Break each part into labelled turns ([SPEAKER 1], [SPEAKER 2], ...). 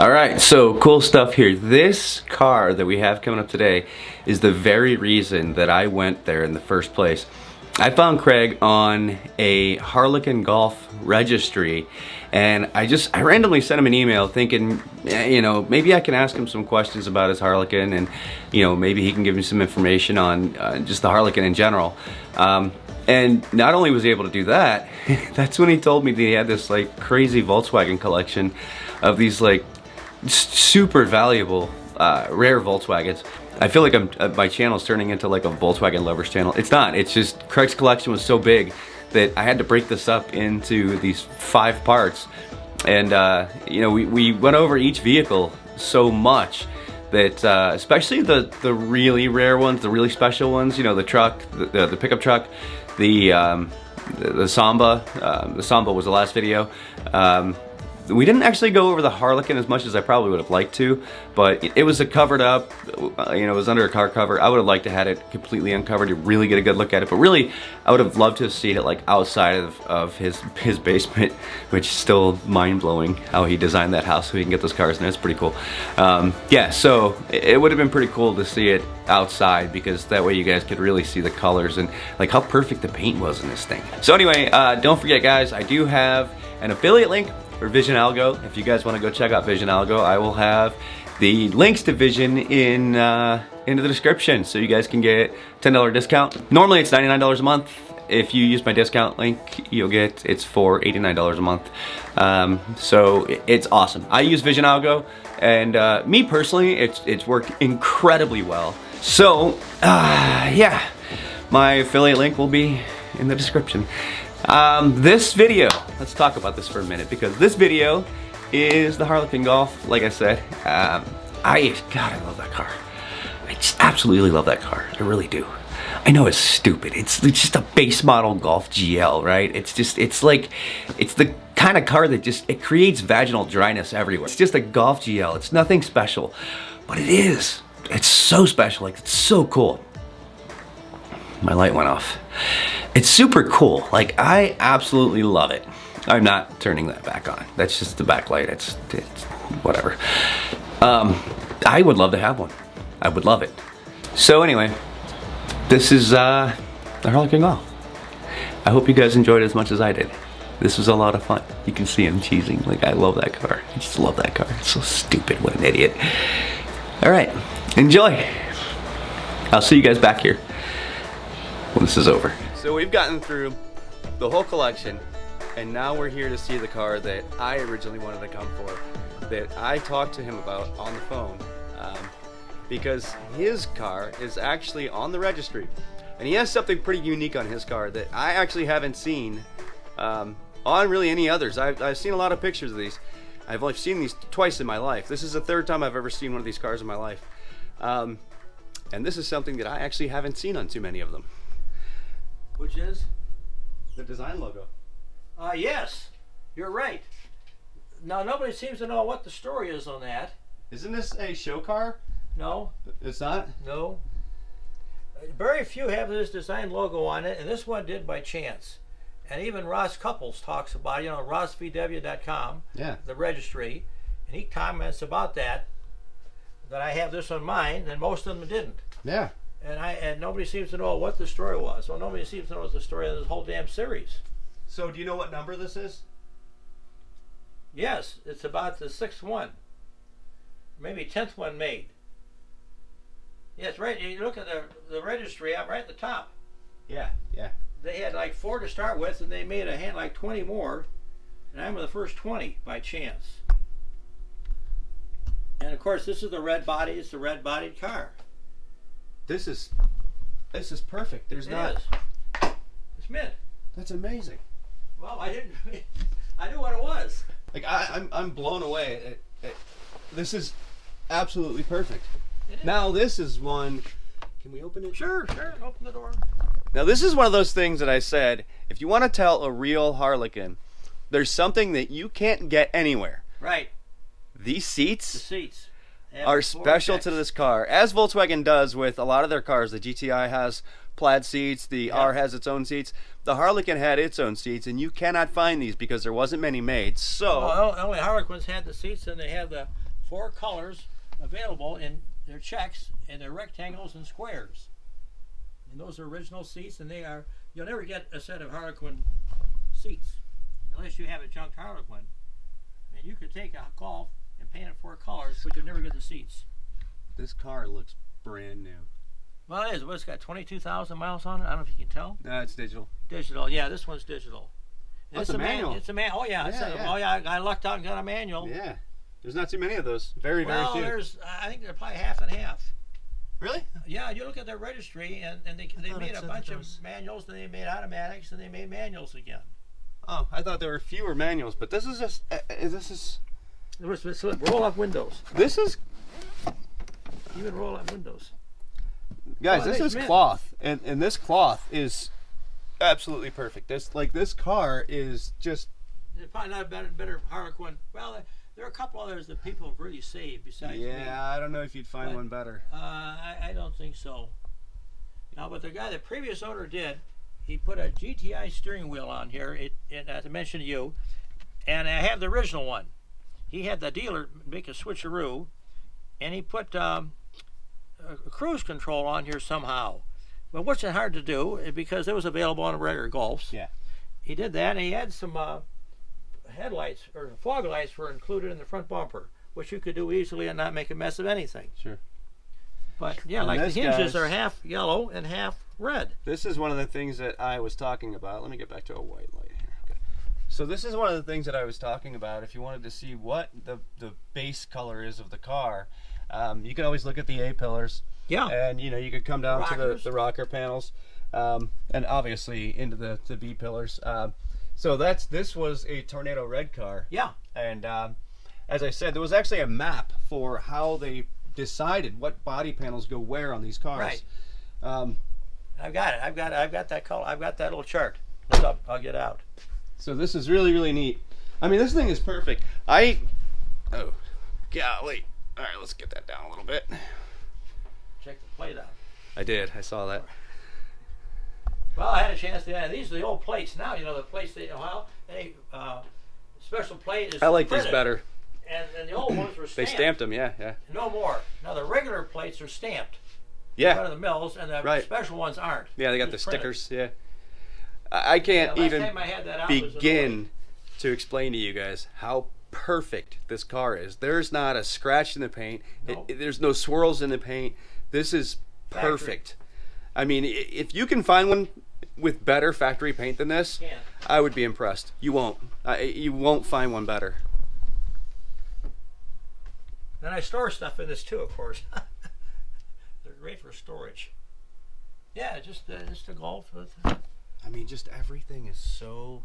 [SPEAKER 1] Alright, so cool stuff here. This car that we have coming up today is the very reason that I went there in the first place. I found Craig on a Harlequin Golf registry, and I randomly sent him an email thinking, you know, maybe I can ask him some questions about his Harlequin, and you know, maybe he can give me some information on just the Harlequin in general. And not only was he able to do that, that's when he told me that he had this like crazy Volkswagen collection of these like super valuable rare Volkswagens. I feel like my channel's turning into like a Volkswagen lovers channel. It's not. It's just Craig's collection was so big that I had to break this up into these 5 parts. And you know, we went over each vehicle so much that especially the really rare ones, the really special ones, you know, the truck, the pickup truck, the Samba. The Samba was the last video. We didn't actually go over the Harlequin as much as I probably would have liked to, but it was a covered up, you know, it was under a car cover. I would have liked to have had it completely uncovered to really get a good look at it, but really, I would have loved to have seen it like outside of his basement, which is still mind-blowing how he designed that house so he can get those cars in. It's pretty cool. Yeah, so it would have been pretty cool to see it outside, because that way you guys could really see the colors and like how perfect the paint was in this thing. So anyway, don't forget guys, I do have an affiliate link for Vision Algo. If you guys want to go check out Vision Algo, I will have the links to Vision in the description, so you guys can get $10 discount. Normally it's $99 a month. If you use my discount link, you'll get it's for $89 a month. So it's awesome. I use Vision Algo, and me personally, it's worked incredibly well. So yeah, my affiliate link will be in the description. This video, let's talk about this for a minute, because this video is the Harlequin Golf. Like I said, God, I love that car. I just absolutely love that car. I really do. I know it's stupid. It's just a base model Golf GL, right? It's the kind of car that it creates vaginal dryness everywhere. It's just a Golf GL. It's nothing special, but it is. It's so special. Like, it's so cool. My light went off. It's super cool. Like, I absolutely love it. I'm not turning that back on. That's just the backlight. It's whatever. I would love to have one. I would love it. So anyway, this is the Harlequin Golf. I hope you guys enjoyed it as much as I did. This was a lot of fun. You can see him cheesing. Like, I love that car. I just love that car. It's so stupid. What an idiot. All right, enjoy. I'll see you guys back here when this is over. So we've gotten through the whole collection, and now we're here to see the car that I originally wanted to come for, that I talked to him about on the phone, because his car is actually on the registry, and he has something pretty unique on his car that I actually haven't seen on really any others. I've seen a lot of pictures of these. I've only seen these twice in my life. This is the 3rd time I've ever seen one of these cars in my life, and this is something that I actually haven't seen on too many of them.
[SPEAKER 2] Which is?
[SPEAKER 1] The design logo.
[SPEAKER 2] Yes, you're right. Now, nobody seems to know what the story is on that.
[SPEAKER 1] Isn't this a show car?
[SPEAKER 2] No.
[SPEAKER 1] It's not?
[SPEAKER 2] No. Very few have this design logo on it, and this one did by chance. And even Ross Couples talks about it, you know, rossvw.com,
[SPEAKER 1] yeah,
[SPEAKER 2] the registry, and he comments about that I have this on mine, and most of them didn't.
[SPEAKER 1] Yeah.
[SPEAKER 2] And nobody seems to know what the story was. Well, nobody seems to know what the story of this whole damn series.
[SPEAKER 1] So do you know what number this is?
[SPEAKER 2] Yes, it's about the 6th one. Maybe 10th one made. Yeah, it's right. You look at the registry up right at the top.
[SPEAKER 1] Yeah, yeah.
[SPEAKER 2] They had like 4 to start with, and they made a hand like 20 more. And I'm the first 20 by chance. And of course, this is the red body. It's the red-bodied car.
[SPEAKER 1] This is perfect. There's not.
[SPEAKER 2] It's mint.
[SPEAKER 1] That's amazing.
[SPEAKER 2] Well, I knew what it was.
[SPEAKER 1] Like, I'm blown away. This is absolutely perfect. Now this is one. Can we open it?
[SPEAKER 2] Sure. Open the door.
[SPEAKER 1] Now this is one of those things that I said, if you want to tell a real Harlequin, there's something that you can't get anywhere.
[SPEAKER 2] Right.
[SPEAKER 1] These seats.
[SPEAKER 2] The seats
[SPEAKER 1] are special to this car, as Volkswagen does with a lot of their cars. The GTI has plaid seats, the R has its own seats, the Harlequin had its own seats, and you cannot find these because there wasn't many made. So
[SPEAKER 2] well, only Harlequins had the seats, and they had the 4 colors available in their checks, and their rectangles and squares. And those are original seats, and you'll never get a set of Harlequin seats unless you have a junked Harlequin. And you could take a Golf and paint it 4 colors, but you'll never get the seats.
[SPEAKER 1] This car looks brand new.
[SPEAKER 2] Well, it is. Well, it's got 22,000 miles on it. I don't know if you can tell.
[SPEAKER 1] No, it's digital.
[SPEAKER 2] Digital, yeah. This one's digital.
[SPEAKER 1] It's a manual.
[SPEAKER 2] It's a man. Oh yeah.
[SPEAKER 1] Yeah.
[SPEAKER 2] Oh yeah. I lucked out and got a manual.
[SPEAKER 1] Yeah. There's not too many of those. Very few.
[SPEAKER 2] I think they're probably half and half.
[SPEAKER 1] Really?
[SPEAKER 2] Yeah. You look at their registry, and they made a bunch of manuals, then they made automatics, and they made manuals again.
[SPEAKER 1] Oh, I thought there were fewer manuals, but this is just
[SPEAKER 2] Roll up windows.
[SPEAKER 1] This is,
[SPEAKER 2] Even roll up windows.
[SPEAKER 1] guys,
[SPEAKER 2] Oh,
[SPEAKER 1] this is
[SPEAKER 2] mint.
[SPEAKER 1] cloth, and this cloth is absolutely perfect. This car is just.
[SPEAKER 2] There's probably not a better Harlequin. Well, there are a couple others that people have really saved besides me.
[SPEAKER 1] Yeah, I don't know if you'd find one better.
[SPEAKER 2] I don't think so. Now, but the previous owner did. He put a GTI steering wheel on here. As I mentioned to you, and I have the original one. He had the dealer make a switcheroo, and he put a cruise control on here somehow. But what's it hard to do? Because it was available on regular Golfs.
[SPEAKER 1] Yeah.
[SPEAKER 2] He did that, and he had some headlights or fog lights were included in the front bumper, which you could do easily and not make a mess of anything.
[SPEAKER 1] Sure.
[SPEAKER 2] But yeah,
[SPEAKER 1] And
[SPEAKER 2] like the
[SPEAKER 1] this,
[SPEAKER 2] hinges
[SPEAKER 1] guys,
[SPEAKER 2] are half yellow and half red.
[SPEAKER 1] This is one of the things that I was talking about. Let me get back to a white light here. Okay. So this is one of the things that I was talking about. If you wanted to see what the base color is of the car, you can always look at the A-pillars.
[SPEAKER 2] Yeah.
[SPEAKER 1] And you could come down to
[SPEAKER 2] Rockers.
[SPEAKER 1] the rocker panels, and obviously into the B-pillars. So this was a Tornado Red car.
[SPEAKER 2] Yeah.
[SPEAKER 1] And as I said, there was actually a map for how they decided what body panels go where on these cars.
[SPEAKER 2] Right. I've got it. I've got that color. I've got that little chart. Look up. I'll get out.
[SPEAKER 1] So this is really, really neat. I mean, this thing is perfect. Oh, golly. All right, let's get that down a little bit.
[SPEAKER 2] Check the plate out.
[SPEAKER 1] I did. I saw that.
[SPEAKER 2] Well, I had a chance to. These are the old plates. Now the plates they special plate is.
[SPEAKER 1] I like
[SPEAKER 2] printed.
[SPEAKER 1] these better.
[SPEAKER 2] And the old ones were
[SPEAKER 1] They
[SPEAKER 2] stamped.
[SPEAKER 1] stamped them, yeah.
[SPEAKER 2] No more. Now the regular plates are stamped.
[SPEAKER 1] Yeah.
[SPEAKER 2] Out of the mills, and the
[SPEAKER 1] Right.
[SPEAKER 2] special ones aren't.
[SPEAKER 1] Yeah, they got the
[SPEAKER 2] Just printed.
[SPEAKER 1] stickers, yeah. I can't
[SPEAKER 2] Last
[SPEAKER 1] even
[SPEAKER 2] time I had that out was
[SPEAKER 1] begin to explain to you guys how perfect this car is. There's not a scratch in the paint.
[SPEAKER 2] No.
[SPEAKER 1] There's no swirls in the paint. This is perfect. I mean, if you can find one with better factory paint than this,
[SPEAKER 2] Can't.
[SPEAKER 1] I would be impressed. You won't. You won't find one better.
[SPEAKER 2] And I store stuff in this too, of course. They're great for storage. Yeah, just a Golf with
[SPEAKER 1] I mean, just everything is so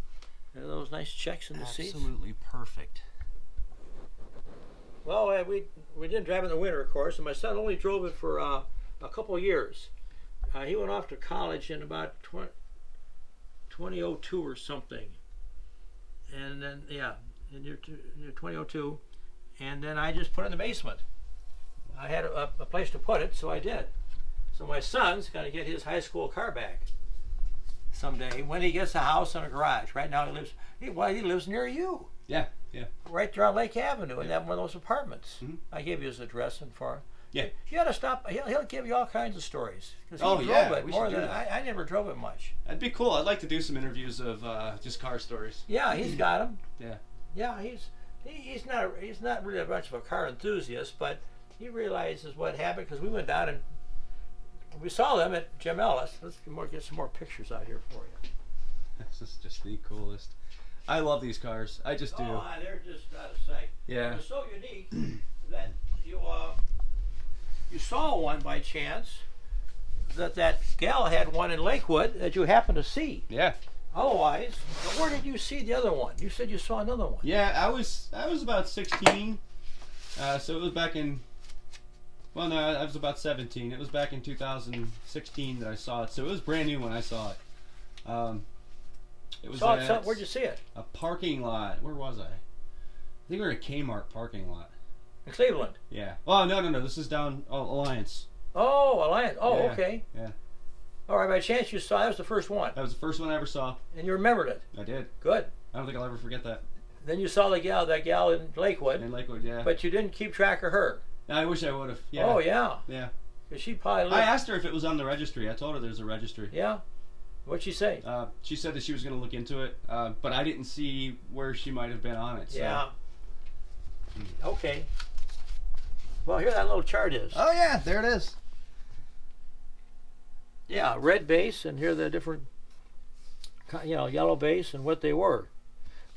[SPEAKER 2] those nice checks in the seats.
[SPEAKER 1] absolutely perfect.
[SPEAKER 2] Well, we didn't drive in the winter, of course, and my son only drove it for a couple of years. He went off to college in about 2002 or something, and then in year 2002, and then I just put it in the basement. I had a place to put it, so I did. So my son's going to get his high school car back someday when he gets a house and a garage. Right now he lives near you.
[SPEAKER 1] Yeah.
[SPEAKER 2] Right there on Lake Avenue in that one of those apartments.
[SPEAKER 1] Mhm.
[SPEAKER 2] I gave you his address and for.
[SPEAKER 1] Yeah.
[SPEAKER 2] You got to stop. He'll give you all kinds of stories. 'Cause he
[SPEAKER 1] Oh,
[SPEAKER 2] drove
[SPEAKER 1] yeah,
[SPEAKER 2] it
[SPEAKER 1] we
[SPEAKER 2] more
[SPEAKER 1] should do
[SPEAKER 2] than
[SPEAKER 1] that.
[SPEAKER 2] I never drove it much.
[SPEAKER 1] That'd be cool. I'd like to do some interviews of just car stories.
[SPEAKER 2] Yeah, he's got them.
[SPEAKER 1] Yeah.
[SPEAKER 2] Yeah, he's not really much of a car enthusiast, but he realizes what happened because we went down and we saw them at Jim Ellis. Let's get some more pictures out here for you.
[SPEAKER 1] This is just the coolest. I love these cars. I just do.
[SPEAKER 2] Oh, they're just out of sight.
[SPEAKER 1] Yeah.
[SPEAKER 2] They're so unique that you saw one by chance that gal had one in Lakewood that you happened to see.
[SPEAKER 1] Yeah.
[SPEAKER 2] Otherwise, where did you see the other one? You said you saw another one.
[SPEAKER 1] Yeah, I was about 16. So it was back in. Well, no, I was about 17. It was back in 2016 that I saw it. So it was brand new when I saw it. It was
[SPEAKER 2] Where'd you see it?
[SPEAKER 1] a parking lot. Where was I? I think we were at Kmart parking lot.
[SPEAKER 2] In Cleveland.
[SPEAKER 1] Yeah. Oh, no. This is down Alliance.
[SPEAKER 2] Oh, Alliance. Oh,
[SPEAKER 1] Yeah,
[SPEAKER 2] okay.
[SPEAKER 1] Yeah.
[SPEAKER 2] All right, by chance you saw, that was the first one.
[SPEAKER 1] That was the first one I ever saw.
[SPEAKER 2] And you remembered it.
[SPEAKER 1] I did.
[SPEAKER 2] Good.
[SPEAKER 1] I don't think I'll ever forget that.
[SPEAKER 2] Then you saw that gal in Lakewood.
[SPEAKER 1] In Lakewood, yeah.
[SPEAKER 2] But you didn't keep track of her.
[SPEAKER 1] I wish I would have. Yeah.
[SPEAKER 2] Oh yeah.
[SPEAKER 1] Yeah.
[SPEAKER 2] Cause she probably lived.
[SPEAKER 1] I asked her if it was on the registry. I told her there's a registry.
[SPEAKER 2] Yeah. What'd she say?
[SPEAKER 1] She said that she was going to look into it, but I didn't see where she might have been on it. So.
[SPEAKER 2] Yeah. Okay. Well, here that little chart is.
[SPEAKER 1] Oh yeah, there it is.
[SPEAKER 2] Yeah, red base, and here the different, yellow base and what they were.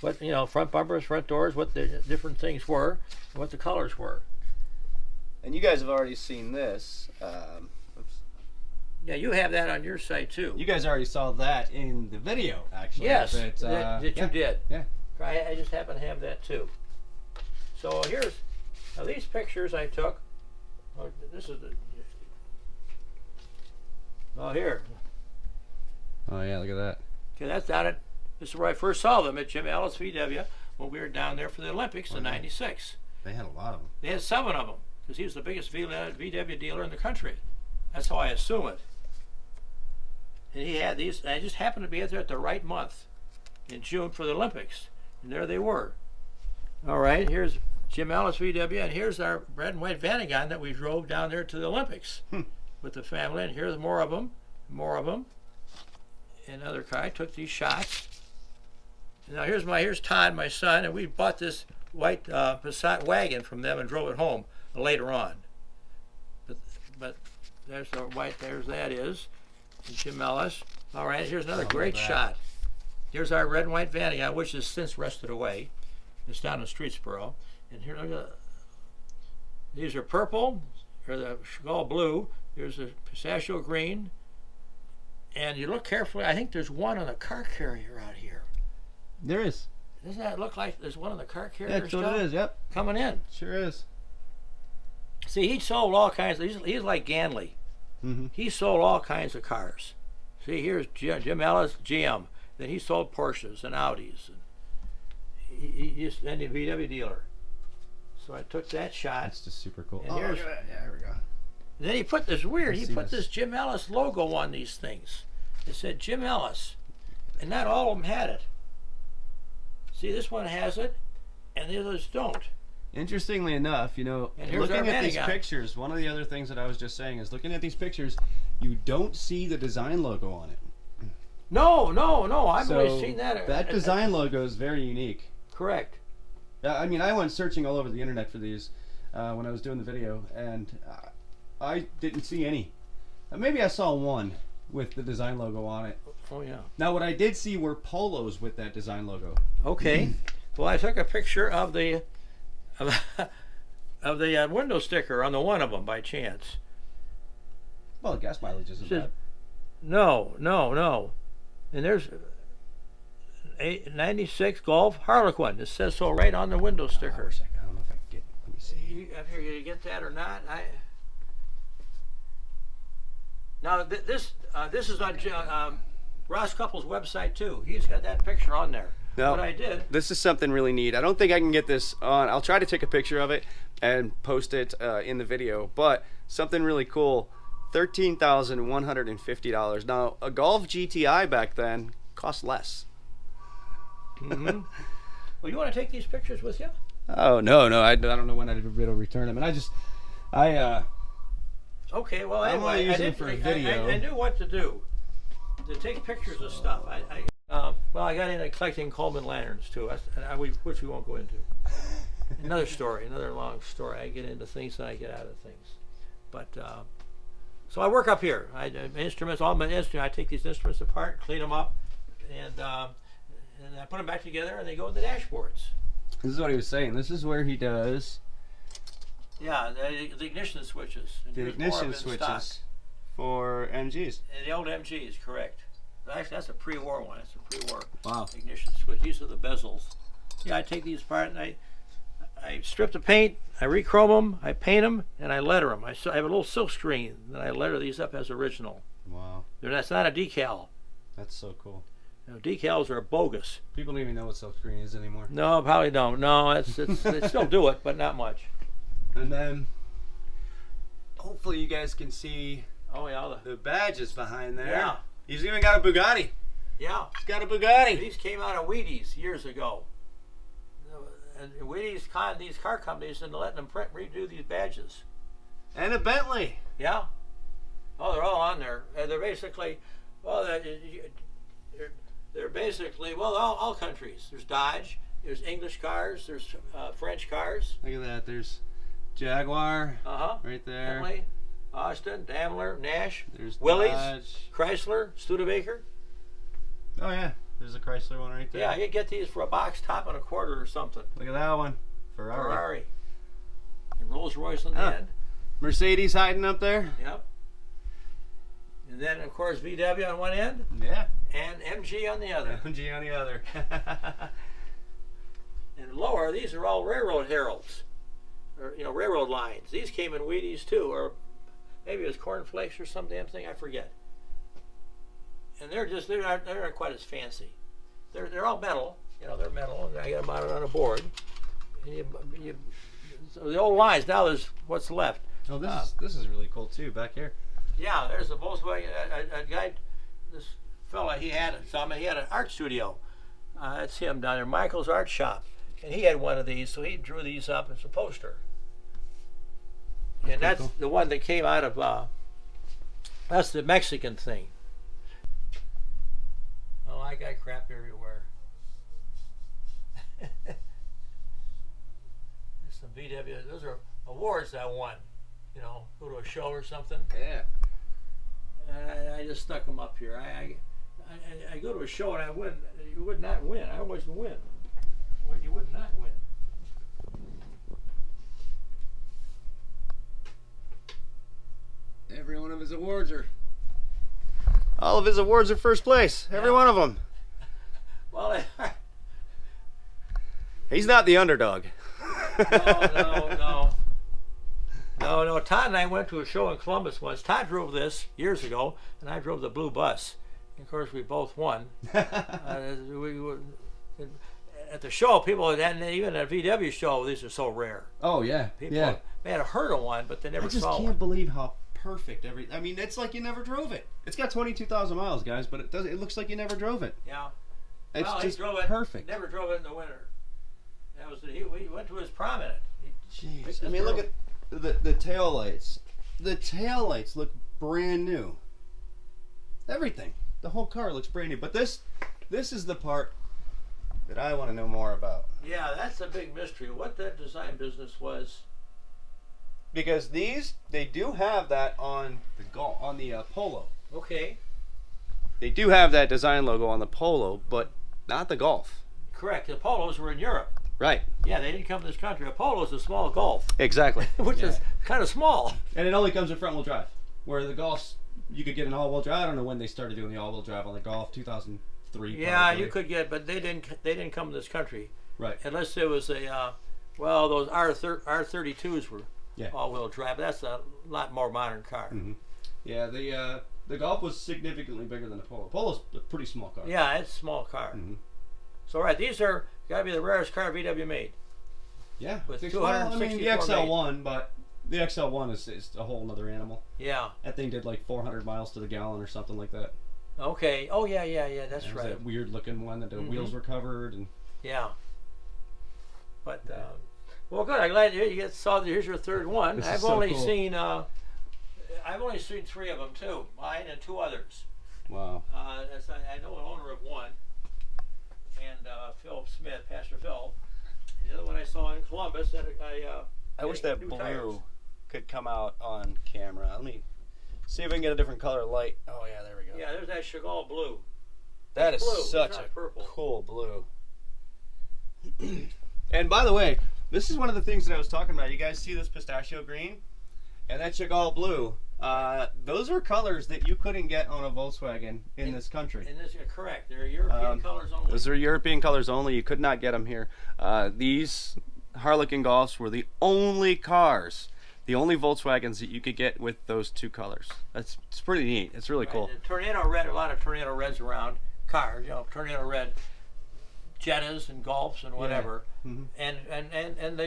[SPEAKER 2] What, front bumpers, front doors, what the different things were, and what the colors were.
[SPEAKER 1] And you guys have already seen this. Oops.
[SPEAKER 2] Yeah, you have that on your site too.
[SPEAKER 1] You guys already saw that in the video, actually.
[SPEAKER 2] Yes,
[SPEAKER 1] but,
[SPEAKER 2] that you did.
[SPEAKER 1] Yeah.
[SPEAKER 2] I just happen to have that too. So here's these pictures I took. Oh, this is the. Oh, here.
[SPEAKER 1] Oh yeah, look at that.
[SPEAKER 2] Okay, that's down at. This is where I first saw them at Jim Ellis VW when we were down there for the Olympics in '96.
[SPEAKER 1] They had a lot of them.
[SPEAKER 2] They had 7 of them because he was the biggest VW dealer in the country. That's how I assume it. And he had these. I just happened to be there at the right month in June for the Olympics, and there they were. All right, here's Jim Ellis VW, and here's our red and white Vanagon that we drove down there to the Olympics with the family. And here's more of them, And another car. I took these shots. And now here's Todd, my son, and we bought this white Passat wagon from them and drove it home later on. But there's the white. There's that is. And Jim Ellis. All right, here's another great shot. Here's our red and white Vanagon, which has since rested away. It's down in Streetsboro. And here, look at these are purple, or the Chagall blue. There's a pistachio green. And you look carefully, I think there's one on the car carrier out here.
[SPEAKER 1] There is.
[SPEAKER 2] Doesn't that look like there's one on the car carrier?
[SPEAKER 1] Yeah, that's what it is, yep.
[SPEAKER 2] Coming in.
[SPEAKER 1] Sure is.
[SPEAKER 2] See, he sold all kinds he's like Ganley.
[SPEAKER 1] Mm-hmm.
[SPEAKER 2] He sold all kinds of cars. See, here's Jim Ellis, GM. Then he sold Porsches and Audis. And he's a VW dealer. So I took that shot.
[SPEAKER 1] That's just super cool.
[SPEAKER 2] And here's,
[SPEAKER 1] look at that. Yeah, there we go.
[SPEAKER 2] Then he put this he put this Jim Ellis logo on these things. It said Jim Ellis. And not all of them had it. See, this one has it, and the others don't.
[SPEAKER 1] Interestingly enough, looking at these pictures, one of the other things that I was just saying is looking at these pictures, you don't see the design logo on it.
[SPEAKER 2] No, I've always seen that.
[SPEAKER 1] That design logo is very unique.
[SPEAKER 2] Correct.
[SPEAKER 1] I mean, I went searching all over the internet for these when I was doing the video, and I didn't see any. Maybe I saw one with the design logo on it.
[SPEAKER 2] Oh yeah.
[SPEAKER 1] Now, what I did see were polos with that design logo.
[SPEAKER 2] Okay. Well, I took a picture of the window sticker on the one of them by chance.
[SPEAKER 1] Well, the gas mileage isn't bad.
[SPEAKER 2] No. And there's 96 Golf Harlequin. It says so right on the window sticker.
[SPEAKER 1] I don't know if I can get it. Let me see.
[SPEAKER 2] If you're gonna get that or not, Now this is on Ross Couple's website too. He's got that picture on there.
[SPEAKER 1] Now,
[SPEAKER 2] what I did.
[SPEAKER 1] This is something really neat. I don't think I can get this on. I'll try to take a picture of it and post it in the video. But something really cool. $13,150. Now, a Golf GTI back then cost less.
[SPEAKER 2] Mm-hmm. Well, you want to take these pictures with you?
[SPEAKER 1] Oh no, I don't know when I'd be able to return them. And
[SPEAKER 2] Okay, well,
[SPEAKER 1] I'm
[SPEAKER 2] anyway,
[SPEAKER 1] only using it for a video.
[SPEAKER 2] I knew what to do. To take pictures of stuff. Well, I got into collecting Coleman lanterns too, which we won't go into. Another story, another long story. I get into things and I get out of things. But so I work up here. I take these instruments apart, clean them up, and I put them back together, and they go in the dashboards.
[SPEAKER 1] This is what he was saying. This is where he does.
[SPEAKER 2] Yeah, the ignition switches.
[SPEAKER 1] The ignition switches for MGs.
[SPEAKER 2] The old MGs, correct. Actually, that's a pre-war one. That's a pre-war ignition
[SPEAKER 1] Wow.
[SPEAKER 2] switch. These are the bezels. Yeah, I take these apart and I strip the paint, I re-chrome them, I paint them, and I letter them. I have a little silk screen, and I letter these up as original.
[SPEAKER 1] Wow.
[SPEAKER 2] That's not a decal.
[SPEAKER 1] That's so cool.
[SPEAKER 2] Decals are bogus.
[SPEAKER 1] People don't even know what silk screen is anymore.
[SPEAKER 2] No, probably don't. No, they still do it, but not much.
[SPEAKER 1] And then, hopefully you guys can see
[SPEAKER 2] yeah,
[SPEAKER 1] the badges behind there.
[SPEAKER 2] Yeah.
[SPEAKER 1] He's even got a Bugatti.
[SPEAKER 2] Yeah.
[SPEAKER 1] He's got a Bugatti.
[SPEAKER 2] These came out of Wheaties years ago. and we con these car companies into letting them redo these badges.
[SPEAKER 1] And a Bentley.
[SPEAKER 2] Yeah. Oh, they're all on there. They're basically, well, they're basically, well, all countries. There's Dodge, there's English cars, there's French cars.
[SPEAKER 1] Look at that. There's Jaguar right there.
[SPEAKER 2] Bentley, Austin, Daimler, Nash,
[SPEAKER 1] There's
[SPEAKER 2] Willys,
[SPEAKER 1] Dodge.
[SPEAKER 2] Chrysler, Studebaker.
[SPEAKER 1] Oh yeah, there's a Chrysler one right there.
[SPEAKER 2] Yeah, you get these for a box top and a quarter or something.
[SPEAKER 1] Look at that one.
[SPEAKER 2] Ferrari. And Rolls Royce on the end.
[SPEAKER 1] Mercedes hiding up there.
[SPEAKER 2] Yep. And then of course VW on one end.
[SPEAKER 1] Yeah.
[SPEAKER 2] And MG on the other.
[SPEAKER 1] MG on the other.
[SPEAKER 2] And lower, these are all railroad heralds, or railroad lines. These came in Wheaties too, or maybe it was cornflakes or some damn thing, I forget. And they're not quite as fancy. They're all metal, they're metal, and I got them mounted on a board. And so the old lines, now there's what's left.
[SPEAKER 1] Oh, this is really cool too, back here.
[SPEAKER 2] Yeah, there's a Volkswagen, a guy, this fella, he had an art studio. That's him down there, Michael's Art Shop. And he had one of these, so he drew these up as a poster. And that's the one that came out of, that's the Mexican thing. Oh, I got crap everywhere. There's some VW, those are awards I won. Go to a show or something.
[SPEAKER 1] Yeah.
[SPEAKER 2] And I just stuck them up here. I go to a show and I win. You would not win. I always win. Well, you would not win.
[SPEAKER 1] Every one of his awards are. All of his awards are first place. Every one of them.
[SPEAKER 2] Well,
[SPEAKER 1] he's not the underdog.
[SPEAKER 2] No. Todd and I went to a show in Columbus once. Todd drove this years ago, and I drove the blue bus. And of course, we both won. At the show, people, and even at a VW show, these are so rare.
[SPEAKER 1] Oh yeah,
[SPEAKER 2] People may have heard of one, but they never saw one.
[SPEAKER 1] I just can't believe how perfect I mean, it's like you never drove it. It's got 22,000 miles, guys, but it looks like you never drove it.
[SPEAKER 2] Yeah.
[SPEAKER 1] It's just
[SPEAKER 2] he drove it,
[SPEAKER 1] perfect.
[SPEAKER 2] Never drove it in the winter. That was we went to his prom in it.
[SPEAKER 1] Jeez. I mean, look at the tail lights. The tail lights look brand new. Everything. The whole car looks brand new. But this is the part that I want to know more about.
[SPEAKER 2] Yeah, that's a big mystery. What that design business was.
[SPEAKER 1] Because they do have that on the Polo.
[SPEAKER 2] Okay.
[SPEAKER 1] They do have that design logo on the Polo, but not the Golf.
[SPEAKER 2] Correct. The Polos were in Europe.
[SPEAKER 1] Right.
[SPEAKER 2] Yeah, they didn't come to this country. A Polo is a small Golf.
[SPEAKER 1] Exactly.
[SPEAKER 2] Which is kind of small.
[SPEAKER 1] And it only comes in front-wheel drive. Where the Golfs, you could get an all-wheel drive. I don't know when they started doing the all-wheel drive on the Golf, 2003.
[SPEAKER 2] Yeah, probably. You could get, but they didn't come to this country.
[SPEAKER 1] Right.
[SPEAKER 2] Unless there was a, those R32s were all-wheel drive. But that's a lot more modern car.
[SPEAKER 1] Mm-hmm. Yeah, the Golf was significantly bigger than the Polo. Polo's a pretty small car.
[SPEAKER 2] Yeah, it's a small car.
[SPEAKER 1] Mm-hmm.
[SPEAKER 2] So right, these are gotta be the rarest car VW made.
[SPEAKER 1] Yeah,
[SPEAKER 2] with
[SPEAKER 1] the XL1, but the XL1 is a whole other animal.
[SPEAKER 2] Yeah,
[SPEAKER 1] that thing did like 400 miles to the gallon or something like that.
[SPEAKER 2] Okay. Oh yeah. That's right.
[SPEAKER 1] That weird looking one that the wheels were covered and.
[SPEAKER 2] Yeah. But well, good. I'm glad you saw. Here's your third one. I've only seen 3 of them too. Mine and 2 others.
[SPEAKER 1] Wow.
[SPEAKER 2] I know the owner of one. And Phil Smith, Pastor Phil. The other one I saw in Columbus.
[SPEAKER 1] I wish that blue could come out on camera. Let me see if I can get a different color light. Oh yeah, there we go.
[SPEAKER 2] Yeah, there's that Chagall blue.
[SPEAKER 1] That is
[SPEAKER 2] blue.
[SPEAKER 1] Such a
[SPEAKER 2] purple.
[SPEAKER 1] Cool blue. And by the way, this is one of the things that I was talking about. You guys see this pistachio green and that Chagall blue? Those are colors that you couldn't get on a Volkswagen in this country.
[SPEAKER 2] Correct. They're European colors only.
[SPEAKER 1] Those are European colors only. You could not get them here. These Harlequin Golfs were the only cars, the only Volkswagens that you could get with those 2 colors. It's pretty neat. It's really cool.
[SPEAKER 2] The Tornado Red, a lot of Tornado Reds around cars. Tornado Red Jettas and Golfs and whatever. Yeah. Mm-hmm. And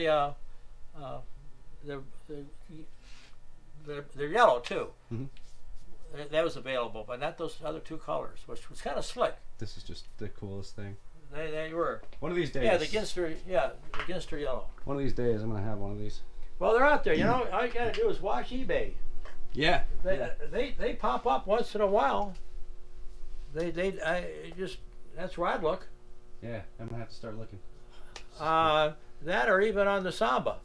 [SPEAKER 2] they're yellow too. Mm-hmm. That was available, but not those other 2 colors, which was kind of slick.
[SPEAKER 1] This is just the coolest thing.
[SPEAKER 2] They were.
[SPEAKER 1] One of these days.
[SPEAKER 2] Yeah, the Ginster yellow.
[SPEAKER 1] One of these days, I'm gonna have one of these.
[SPEAKER 2] Well, they're out there. You know, all you gotta do is watch eBay.
[SPEAKER 1] Yeah.
[SPEAKER 2] They pop up once in a while. That's where I'd look.
[SPEAKER 1] Yeah, I'm gonna have to start looking.
[SPEAKER 2] That or even on the Samba.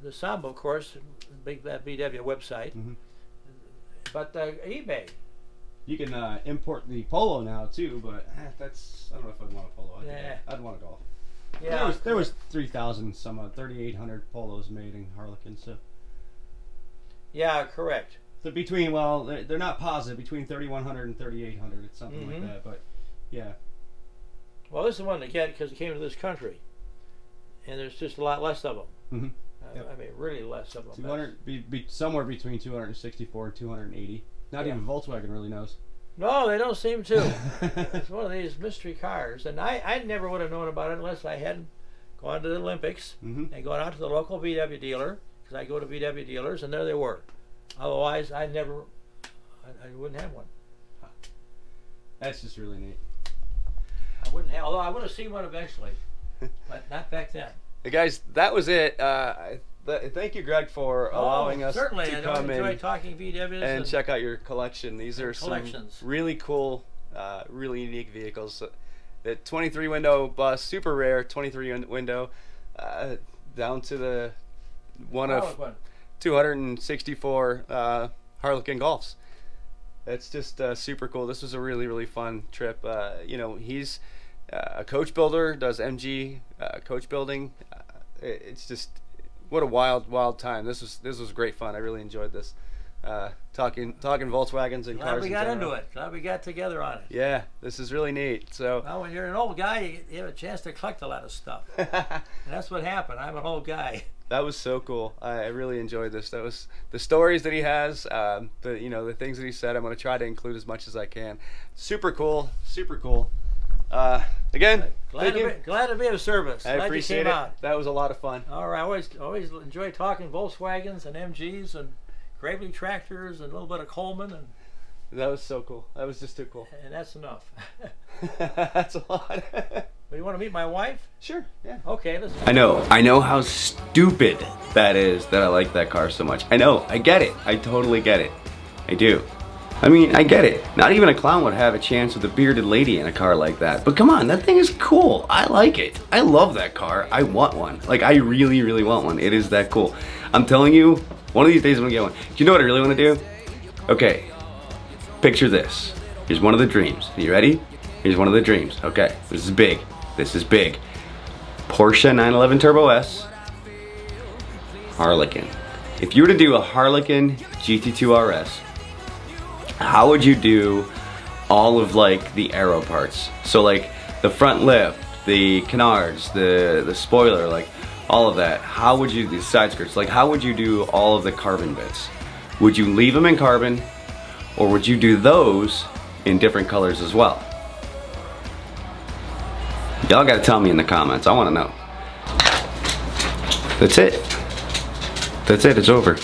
[SPEAKER 2] The Samba, of course, that VW website.
[SPEAKER 1] Mm-hmm.
[SPEAKER 2] But eBay.
[SPEAKER 1] You can import the Polo now too, but that's, I don't know if I'd want a Polo. I'd want a Golf.
[SPEAKER 2] Yeah.
[SPEAKER 1] There was 3,000 some 3,800 Polos made in Harlequin, so.
[SPEAKER 2] Yeah, correct.
[SPEAKER 1] So between, well, they're not positive, between 3,100 and 3,800, it's something like that, but yeah.
[SPEAKER 2] Well, this is one to get because it came to this country, and there's just a lot less of them.
[SPEAKER 1] Mm-hmm.
[SPEAKER 2] I mean, really less of them.
[SPEAKER 1] 200, somewhere between 264 and 280. Not even Volkswagen really knows.
[SPEAKER 2] No, they don't seem to. It's one of these mystery cars, and I never would have known about it unless I hadn't gone to the Olympics and gone out to the local VW dealer, because I go to VW dealers, and there they were. Otherwise, I wouldn't have one.
[SPEAKER 1] That's just really neat.
[SPEAKER 2] I wouldn't have, although I would have seen one eventually, but not back then.
[SPEAKER 1] Hey guys, that was it. Thank you, Greg, for allowing us to come
[SPEAKER 2] enjoy talking VWs
[SPEAKER 1] and check out your collection. These are some really cool, really unique vehicles. The 23 window bus, super rare, 23 window, down to the one of 264 Harlequin Golfs. It's just super cool. This was a really, really fun trip. You know, he's a coach builder, does MG coach building. It's just, what a wild time. This was great fun. I really enjoyed this. Talking Volkswagens and cars.
[SPEAKER 2] Glad we got into it. Glad we got together on it.
[SPEAKER 1] Yeah, this is really neat. So,
[SPEAKER 2] well, when you're an old guy, you have a chance to collect a lot of stuff. And that's what happened. I'm an old guy.
[SPEAKER 1] That was so cool. I really enjoyed this. That was the stories that he has, the things that he said. I'm going to try to include as much as I can. Super cool. Super cool. Again,
[SPEAKER 2] glad to be of service.
[SPEAKER 1] I appreciate it. That was a lot of fun.
[SPEAKER 2] All right, always enjoy talking Volkswagens and MGs and Gravely tractors and a little bit of Coleman, and
[SPEAKER 1] that was so cool. That was just too cool.
[SPEAKER 2] And that's enough.
[SPEAKER 1] That's a lot.
[SPEAKER 2] Well, you want to meet my wife?
[SPEAKER 1] Sure. Yeah.
[SPEAKER 2] Okay. Let's.
[SPEAKER 1] I know how stupid that is that I like that car so much. I know. I get it. I totally get it. I do. I mean, I get it. Not even a clown would have a chance with a bearded lady in a car like that. But come on, that thing is cool. I like it. I love that car. I want one. Like, I really, really want one. It is that cool. I'm telling you, one of these days I'm gonna get one. Do you know what I really want to do? Okay, picture this. Here's one of the dreams. Are you ready? Here's one of the dreams. Okay, this is big. This is big. Porsche 911 Turbo S, Harlequin. If you were to do a Harlequin GT2 RS, how would you do all of like the aero parts? So like the front lift, the canards, the spoiler, like all of that. How would you do the side skirts? Like how would you do all of the carbon bits? Would you leave them in carbon, or would you do those in different colors as well? Y'all gotta tell me in the comments. I wanna know. That's it. That's it, it's over.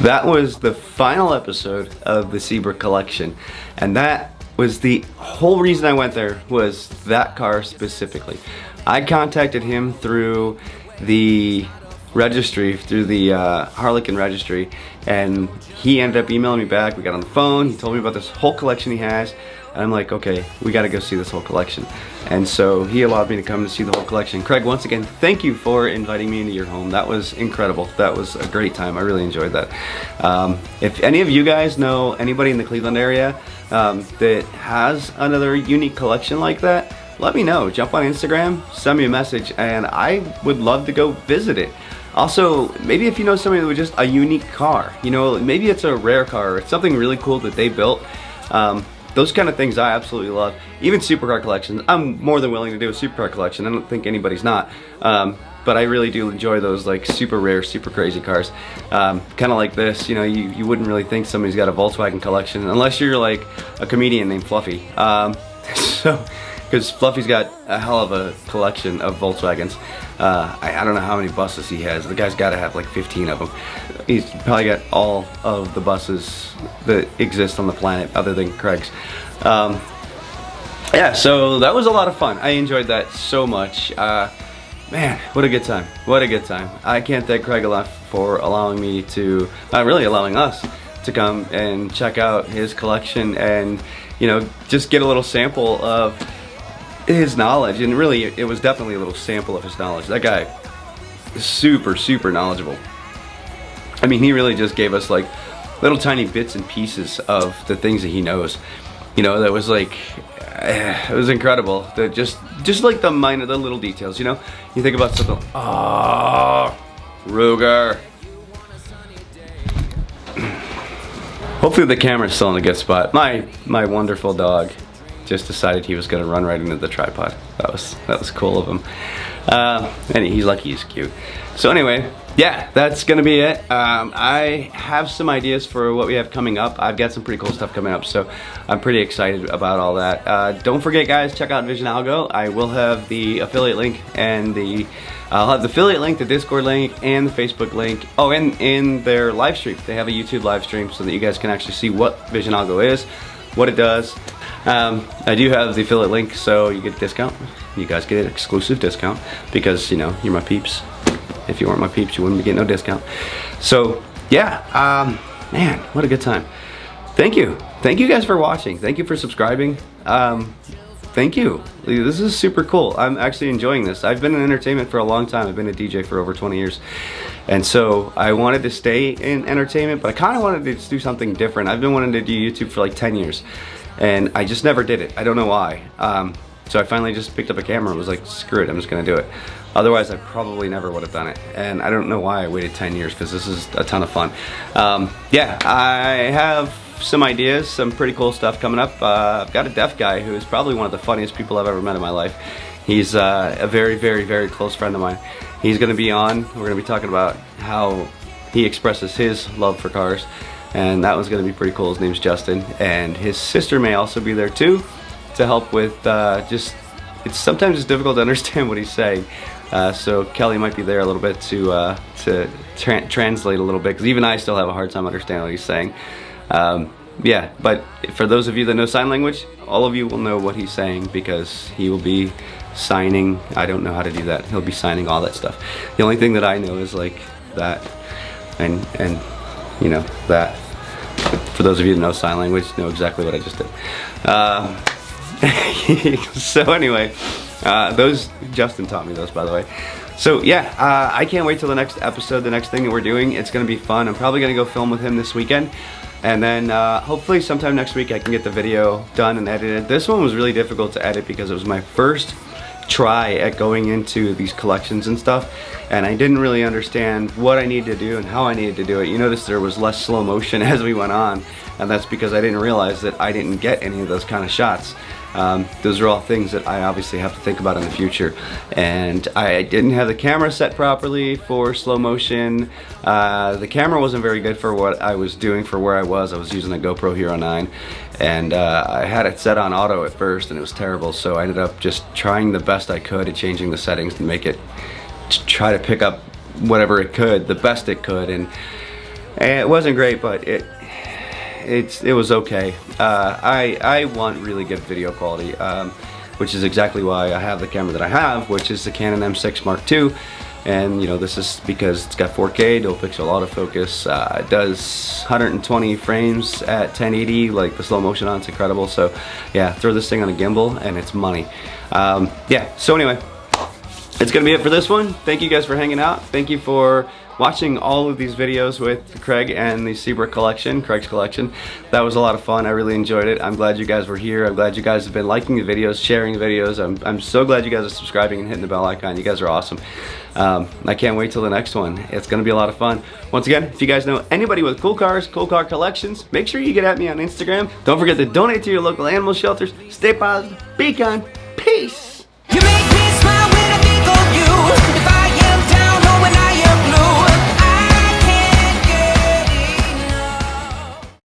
[SPEAKER 1] That was the final episode of the Seabrook collection, and that was the whole reason I went there, was that car specifically. I contacted him through the registry, through the Harlequin registry, and he ended up emailing me back. We got on the phone, he told me about this whole collection he has, and I'm like, okay, we gotta go see this whole collection. And so he allowed me to come to see the whole collection. Craig, once again, thank you for inviting me into your home. That was incredible. That was a great time. I really enjoyed that. If any of you guys know anybody in the Cleveland area that has another unique collection like that, let me know. Jump on Instagram, send me a message, and I would love to go visit it. Also, maybe if you know somebody with just a unique car, you know, maybe it's a rare car, or it's something really cool that they built. Those kind of things I absolutely love. Even supercar collections. I'm more than willing to do a supercar collection. I don't think anybody's not. But I really do enjoy those like super rare, super crazy cars. Kind of like this, you know, you wouldn't really think somebody's got a Volkswagen collection unless you're like a comedian named Fluffy. Because Fluffy's got a hell of a collection of Volkswagens. I don't know how many buses he has. The guy's got to have like 15 of them. He's probably got all of the buses that exist on the planet other than Craig's. yeah, so that was a lot of fun. I enjoyed that so much. Man, what a good time. What a good time. I can't thank Craig enough for allowing me to, really allowing us to come and check out his collection and, you know, just get a little sample of his knowledge. And really, it was definitely a little sample of his knowledge. That guy is super, super knowledgeable. I mean, he really just gave us like little tiny bits and pieces of the things that he knows. You know, that was like, it was incredible. That just like the little details, you know? You think about something, oh, Ruger. Hopefully the camera's still in a good spot. My wonderful dog just decided he was gonna run right into the tripod. That was cool of him. And he's lucky he's cute. So anyway, yeah, that's gonna be it. I have some ideas for what we have coming up. I've got some pretty cool stuff coming up, so I'm pretty excited about all that. Don't forget, guys, check out Vision Algo. I will have the affiliate link and I'll have the affiliate link, the Discord link, and the Facebook link. Oh, and in their live stream, they have a YouTube live stream so that you guys can actually see what Vision Algo is, what it does. I do have the affiliate link, so you get a discount. You guys get an exclusive discount because, you know, you're my peeps. If you weren't my peeps, you wouldn't be getting no discount. So, yeah, man, what a good time. Thank you. Thank you guys for watching. Thank you for subscribing. Thank you. This is super cool. I'm actually enjoying this. I've been in entertainment for a long time. I've been a DJ for over 20 years. And so I wanted to stay in entertainment, but I kind of wanted to do something different. I've been wanting to do YouTube for like 10 years. And I just never did it. I don't know why. So I finally just picked up a camera and was like, screw it, I'm just gonna do it. Otherwise, I probably never would have done it. And I don't know why I waited 10 years, because this is a ton of fun. Yeah, I have some ideas, some pretty cool stuff coming up. I've got a deaf guy who is probably one of the funniest people I've ever met in my life. He's a very, very, very close friend of mine. He's gonna be on. We're gonna be talking about how he expresses his love for cars. And that one's gonna be pretty cool. His name's Justin. And his sister may also be there too, to help with sometimes it's difficult to understand what he's saying. So Kelly might be there a little bit to translate a little bit, because even I still have a hard time understanding what he's saying. Yeah, but for those of you that know sign language, all of you will know what he's saying, because he will be signing. I don't know how to do that. He'll be signing all that stuff. The only thing that I know is like that, and you know, that. For those of you that know sign language, know exactly what I just did. So anyway, Justin taught me those, by the way. So yeah, I can't wait till the next episode, the next thing that we're doing. It's gonna be fun. I'm probably gonna go film with him this weekend. And then hopefully sometime next week I can get the video done and edited. This one was really difficult to edit because it was my first try at going into these collections and stuff, and I didn't really understand what I needed to do and how I needed to do it. You notice there was less slow motion as we went on, and that's because I didn't realize that I didn't get any of those kind of shots. Those are all things that I obviously have to think about in the future. And I didn't have the camera set properly for slow motion. The camera wasn't very good for what I was doing for where I was. I was using a GoPro Hero 9, and I had it set on auto at first, and it was terrible. So I ended up just trying the best I could at changing the settings to make it, to try to pick up whatever it could, the best it could. And it wasn't great, but it was okay. I want really good video quality, which is exactly why I have the camera that I have, which is the Canon M6 Mark II. And you know, this is because it's got 4K dual pixel autofocus. It does 120 frames at 1080, like the slow motion on it's incredible. So yeah, throw this thing on a gimbal and it's money. Yeah, so anyway, it's gonna be it for this one. Thank you guys for hanging out. Thank you for watching all of these videos with Craig and the Seabrook collection, Craig's collection. That was a lot of fun. I really enjoyed it. I'm glad you guys were here. I'm glad you guys have been liking the videos, sharing the videos. I'm so glad you guys are subscribing and hitting the bell icon. You guys are awesome. I can't wait till the next one. It's gonna be a lot of fun. Once again, if you guys know anybody with cool cars, cool car collections, make sure you get at me on Instagram. Don't forget to donate to your local animal shelters. Stay positive, be kind.